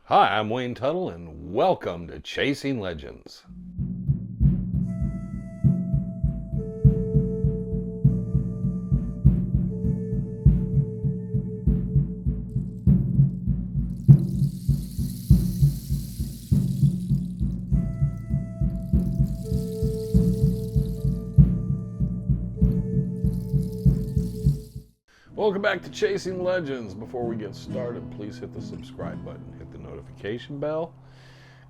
Hi, I'm Wayne Tuttle, and welcome to Chasing Legends. Welcome back to Chasing Legends. Before we get started, please hit the subscribe button, hit the notification bell.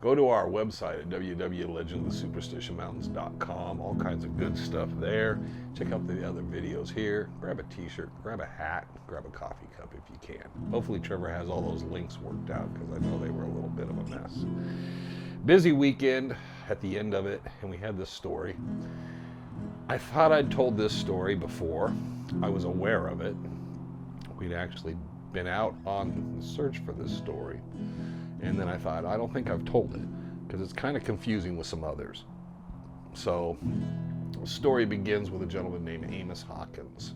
Go to our website at www.legendsofsuperstitionmountains.com. All kinds of good stuff there. Check out the other videos here. Grab a t-shirt, grab a hat, grab a coffee cup if you can. Hopefully Trevor has all those links worked out because I know they were a little bit of a mess. Busy weekend at the end of it, and we had this story. I thought I'd told this story before. I was aware of it. We'd actually been out on the search for this story. And then I thought, I don't think I've told it because it's kind of confusing with some others. So the story begins with a gentleman named Amos Hawkins.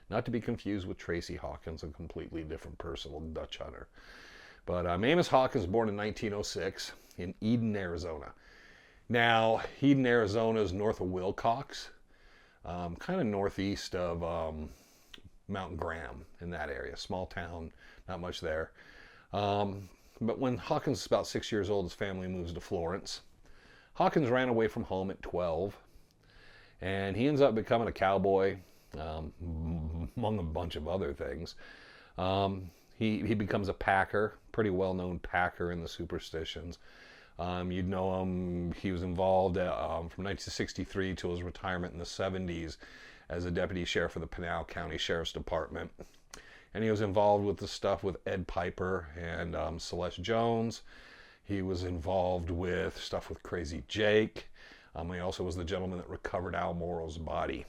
Not to be confused with Tracy Hawkins, a completely different person, a Dutch hunter. But Amos Hawkins, born in 1906 in Eden, Arizona. Now, Eden, Arizona is north of Wilcox, kind of northeast of Mount Graham in that area. Small town, not much there. But when Hawkins is about 6 years old, his family moves to Florence. Hawkins ran away from home at 12, and he ends up becoming a cowboy, among a bunch of other things. He becomes a packer, pretty well-known packer in the Superstitions. You'd know him. He was involved from 1963 till his retirement in the 70s as a deputy sheriff of the Pinal County Sheriff's Department. And he was involved with the stuff with Ed Piper and Celeste Jones. He was involved with stuff with Crazy Jake. He also was the gentleman that recovered Al Morrow's body.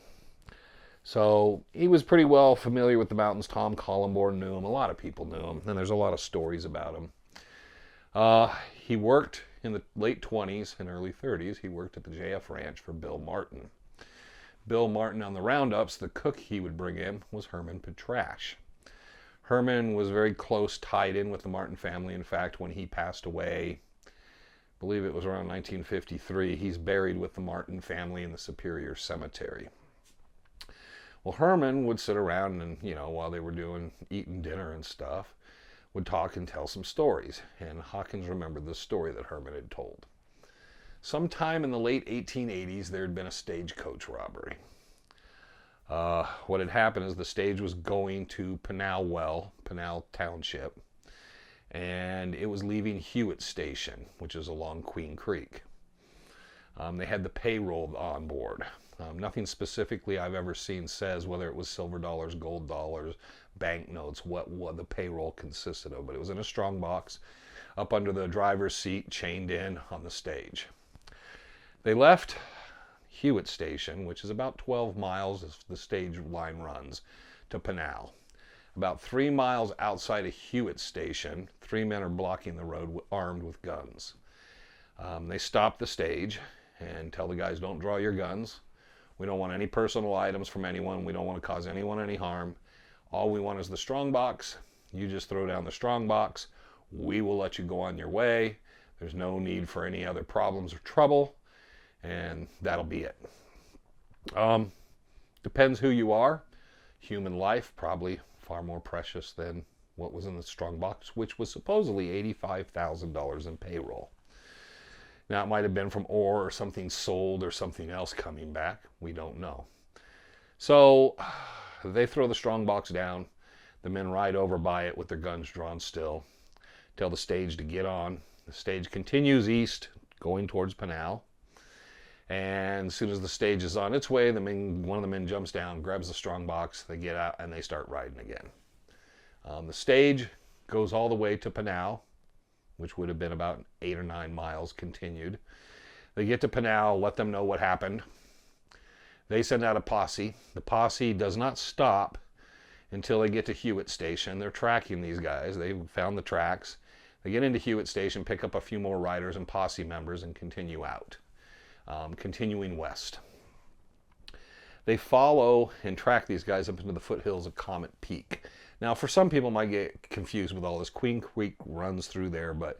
So he was pretty well familiar with the mountains. Tom Collenborn knew him. A lot of people knew him. And there's a lot of stories about him. He worked in the late 20s and early 30s. He worked at the JF Ranch for Bill Martin. Bill Martin on the roundups, the cook he would bring in was Herman Petrash. Herman was very close, tied in with the Martin family. In fact, when he passed away, I believe it was around 1953, he's buried with the Martin family in the Superior Cemetery. Well, Herman would sit around and, while they were eating dinner and stuff, would talk and tell some stories. And Hawkins remembered the story that Herman had told. Sometime in the late 1880s, there had been a stagecoach robbery. What had happened is the stage was going to Pinal Township, and it was leaving Hewitt Station, which is along Queen Creek. They had the payroll on board. Nothing specifically I've ever seen says whether it was silver dollars, gold dollars, banknotes, what the payroll consisted of, but it was in a Strongbox up under the driver's seat, chained in on the stage. They left Hewitt Station, which is about 12 miles as the stage line runs, to Pinal. About 3 miles outside of Hewitt Station, 3 men are blocking the road armed with guns. They stop the stage and tell the guys, don't draw your guns. We don't want any personal items from anyone. We don't want to cause anyone any harm. All we want is the Strongbox. You just throw down the Strongbox. We will let you go on your way. There's no need for any other problems or trouble. And that'll be it. Depends who you are. Human life, probably far more precious than what was in the Strongbox, which was supposedly $85,000 in payroll. Now, it might have been from ore or something sold or something else coming back. We don't know. So they throw the Strongbox down. The men ride over by it with their guns drawn still. Tell the stage to get on. The stage continues east, going towards Pinal. And as soon as the stage is on its way, one of the men jumps down, grabs the Strongbox, they get out, and they start riding again. The stage goes all the way to Pinal, which would have been about 8 or 9 miles continued. They get to Pinal, let them know what happened. They send out a posse. The posse does not stop until they get to Hewitt Station. They're tracking these guys. They found the tracks. They get into Hewitt Station, pick up a few more riders and posse members, and continue out. Continuing west. They follow and track these guys up into the foothills of Comet Peak. Now, for some people might get confused with all this. Queen Creek runs through there, but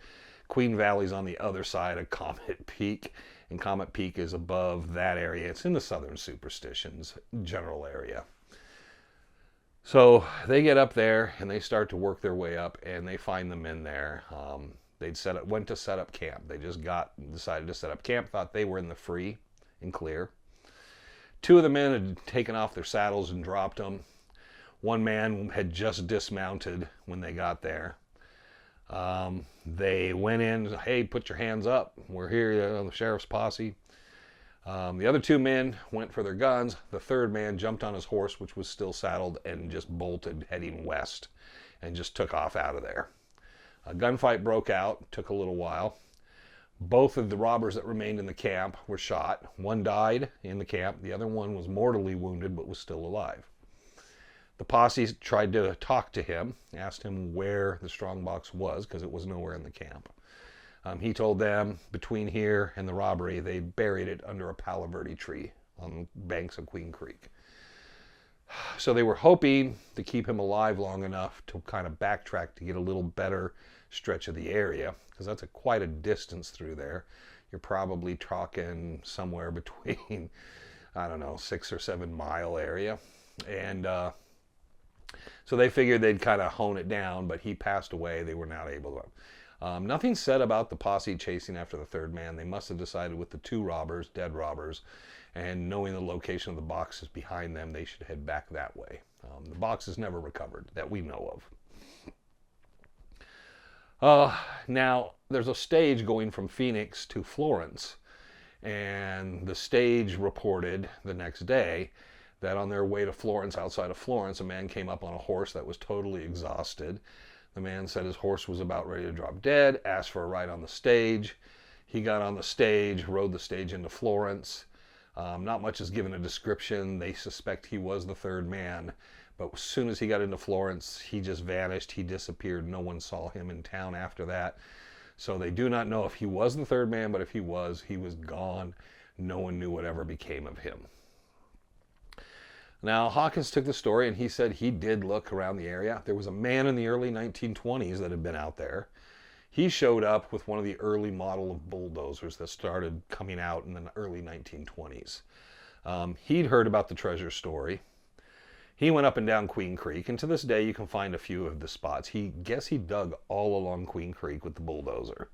Queen Valley's on the other side of Comet Peak, and Comet Peak is above that area. It's in the southern Superstitions general area. So they get up there and they start to work their way up, and they find the men there. Went to set up camp. They just decided to set up camp, thought they were in the free and clear. Two of the men had taken off their saddles and dropped them. One man had just dismounted when they got there. They went in, hey, put your hands up. We're here, the sheriff's posse. The other two men went for their guns. The third man jumped on his horse, which was still saddled, and just bolted heading west and just took off out of there. A gunfight broke out, took a little while. Both of the robbers that remained in the camp were shot. One died in the camp. The other one was mortally wounded but was still alive. The posse tried to talk to him, asked him where the Strongbox was, because it was nowhere in the camp. He told them between here and the Robbery, they buried it under a Palo Verde tree on the banks of Queen Creek. So they were hoping to keep him alive long enough to kind of backtrack to get a little better stretch of the area, because that's quite a distance through there. You're probably talking somewhere between, I don't know, 6 or 7 mile area. And so they figured they'd kind of hone it down, but he passed away. They were not able to. Nothing said about the posse chasing after the third man. They must have decided with the two robbers, dead robbers, and knowing the location of the boxes behind them, they should head back that way. The box is never recovered that we know of. Now, there's a stage going from Phoenix to Florence, and the stage reported the next day that on their way to Florence, outside of Florence, a man came up on a horse that was totally exhausted. The man said his horse was about ready to drop dead, asked for a ride on the stage. He got on the stage, rode the stage into Florence. Not much is given a description. They suspect he was the third man, but as soon as he got into Florence, he just vanished. He disappeared. No one saw him in town after that. So they do not know if he was the third man, but if he was gone. No one knew whatever became of him. Now, Hawkins took the story and he said he did look around the area. There was a man in the early 1920s that had been out there. He showed up with one of the early model of bulldozers that started coming out in the early 1920s. He'd heard about the treasure story. He went up and down Queen Creek, and to this day you can find a few of the spots. He dug all along Queen Creek with the bulldozer.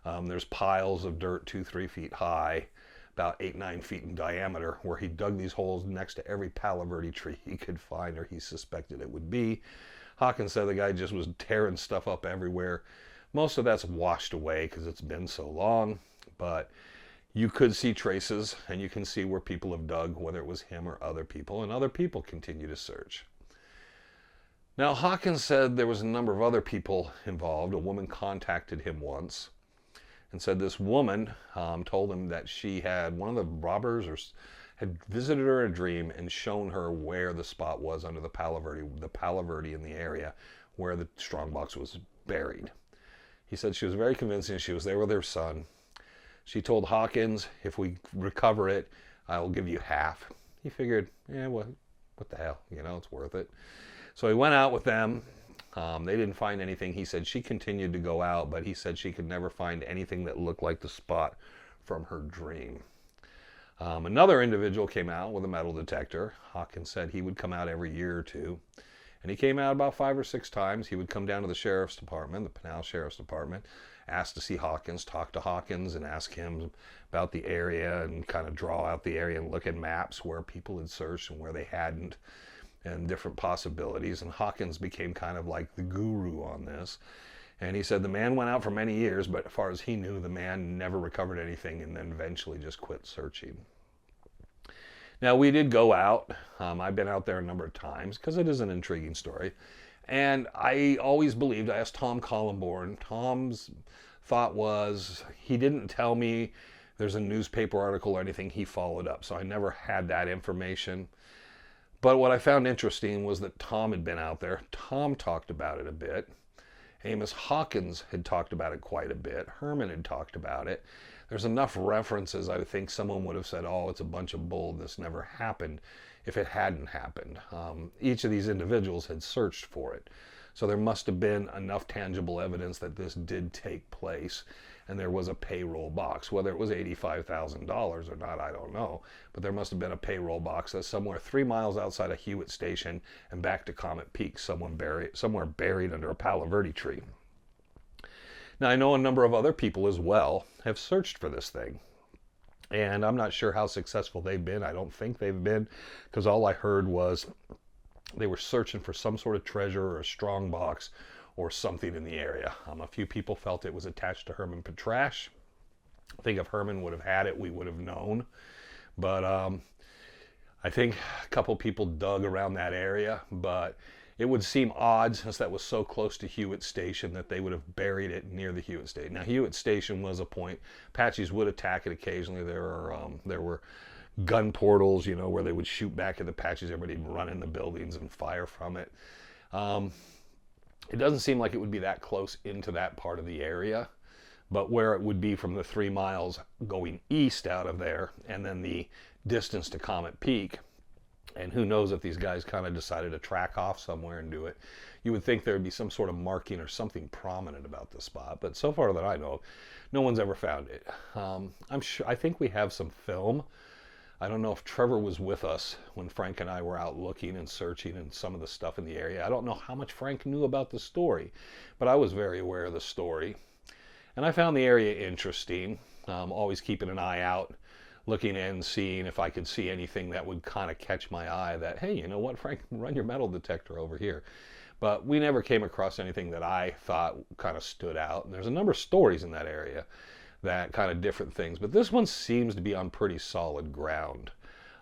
There's piles of dirt 2-3 feet high, about 8-9 feet in diameter, where he dug these holes next to every Palo Verde tree he could find, or he suspected it would be. Hawkins said the guy just was tearing stuff up everywhere. Most of that's washed away because it's been so long, but you could see traces, and you can see where people have dug, whether it was him or other people, and other people continue to search. Now, Hawkins said there was a number of other people involved. A woman contacted him once and said this woman told him that she had, one of the robbers had visited her in a dream and shown her where the spot was under the Palo Verde in the area where the Strongbox was buried. He said she was very convincing. She was there with her son. She told Hawkins, if we recover it, I will give you half. He figured, yeah, what the hell, it's worth it. So he went out with them. They didn't find anything. He said she continued to go out, but he said she could never find anything that looked like the spot from her dream. Another individual came out with a metal detector. Hawkins said he would come out every year or two. And he came out about 5 or 6 times. He would come down to the sheriff's department, the Pinal Sheriff's Department, ask to see Hawkins, talk to Hawkins, and ask him about the area and kind of draw out the area and look at maps where people had searched and where they hadn't, and different possibilities. And Hawkins became kind of like the guru on this. And he said the man went out for many years, but as far as he knew, the man never recovered anything and then eventually just quit searching. Now, we did go out. I've been out there a number of times because it is an intriguing story. And I always believed, I asked Tom Collenborn, Tom's thought was, he didn't tell me there's a newspaper article or anything, he followed up. So I never had that information. But what I found interesting was that Tom had been out there. Tom talked about it a bit. Amos Hawkins had talked about it quite a bit. Herman had talked about it. There's enough references, I think someone would have said, oh, it's a bunch of bull, this never happened, if it hadn't happened. Each of these individuals had searched for it. So there must have been enough tangible evidence that this did take place, and there was a payroll box. Whether it was $85,000 or not, I don't know. But there must have been a payroll box that's somewhere 3 miles outside of Hewitt Station and back to Comet Peak, somewhere buried under a Palo Verde tree. Now, I know a number of other people as well have searched for this thing. And I'm not sure how successful they've been. I don't think they've been, because all I heard was they were searching for some sort of treasure or a strongbox or something in the area. A few people felt it was attached to Herman Petrash. I think if Herman would have had it, we would have known. But I think a couple people dug around that area, but it would seem odd, since that was so close to Hewitt Station, that they would have buried it near the Hewitt Station. Now, Hewitt Station was a point. Apaches would attack it occasionally. There were gun portals, you know, where they would shoot back at the Apaches. Everybody would run in the buildings and fire from it. It doesn't seem like it would be that close into that part of the area, but where it would be from the 3 miles going east out of there, and then the distance to Comet Peak, and who knows if these guys kind of decided to track off somewhere and do it. You would think there would be some sort of marking or something prominent about the spot, but so far that I know, no one's ever found it. I think we have some film. I don't know if Trevor was with us when Frank and I were out looking and searching and some of the stuff in the area. I don't know how much Frank knew about the story, but I was very aware of the story. And I found the area interesting, always keeping an eye out, looking and seeing if I could see anything that would kind of catch my eye that, hey, you know what, Frank, run your metal detector over here. But we never came across anything that I thought kind of stood out. And there's a number of stories in that area, that kind of different things, but this one seems to be on pretty solid ground.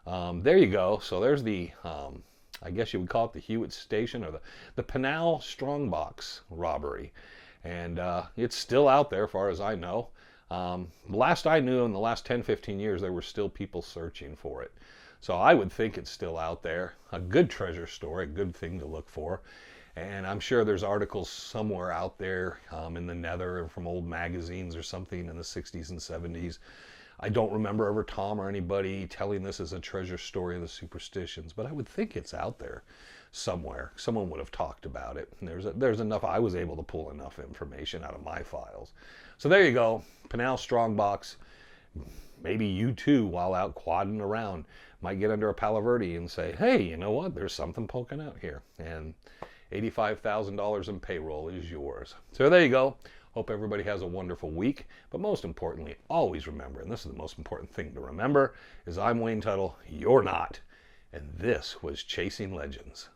There you go. So there's the, I guess you would call it the Hewitt Station, or the Pinal Strongbox robbery. And it's still out there, as far as I know. Last I knew, in the last 10, 15 years, there were still people searching for it. So I would think it's still out there. A good treasure story, a good thing to look for. And I'm sure there's articles somewhere out there in the nether, or from old magazines or something in the 60s and 70s. I don't remember ever Tom or anybody telling this as a treasure story of the superstitions, but I would think it's out there somewhere. Someone would have talked about it. And there's enough. I was able to pull enough information out of my files. So there you go. Pinal Strongbox. Maybe you too, while out quadding around, might get under a Palo Verde and say, hey, you know what? There's something poking out here. And $85,000 in payroll is yours. So there you go. Hope everybody has a wonderful week. But most importantly, always remember, and this is the most important thing to remember, is I'm Wayne Tuttle, you're not. And this was Chasing Legends.